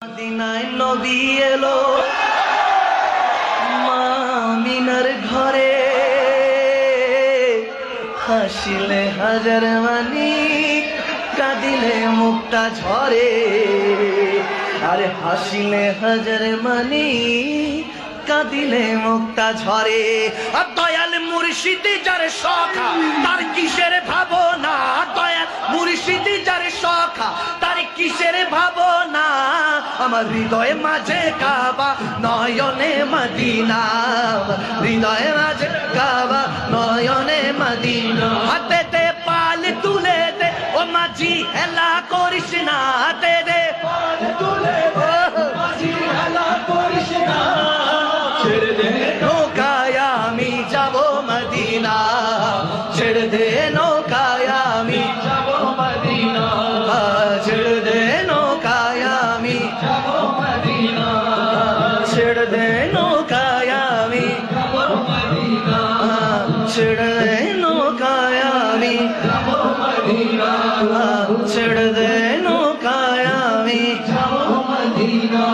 মদিনায় নবী এলো মা আমিনার ঘরে, হাসিলে হাজার মানি কাঁদিলে মুক্তা ঝরে। আরে হাসিলে হাজার মানি কাঁদিলে মুক্তা ঝরে। আর দয়াল মুর্শিদি যার সখা তার কিসের ভাবনা, দয়াল মুর্শিদি যার সখা তার কিসের ভাবনা। আমার হৃদয়ে মাঝে কাবা নয়নে মদিনা, হৃদয়ে মাঝে কাবা নয়নে মদিনা। হাতেতে পাল তুলে দে ও মাঝি হেলা করিস না, হাতে দে পাল তুলে দে মাঝি হেলা করিস না। ছেড়ে দে নৌকায় আমি যাব মদিনা, ছেড়ে দে নৌকায় আমি যাব মদিনা, ছেড়ে দে নৌকায় আমি যাব মদিনা, ছেড়ে দে নৌকায় আমি যাব মদিনা, ছেড়ে দে নৌকায় আমি যাব মদিনা, ছেড়ে দে নৌকায় আমি যাব মদিনা।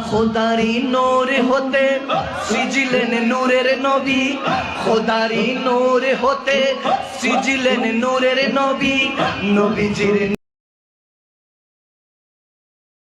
খোদারি নূর হতে সিজিলেন নূরের নবী, খোদারি নূর হতে সিজিলেন নূরের নবী, নবীজির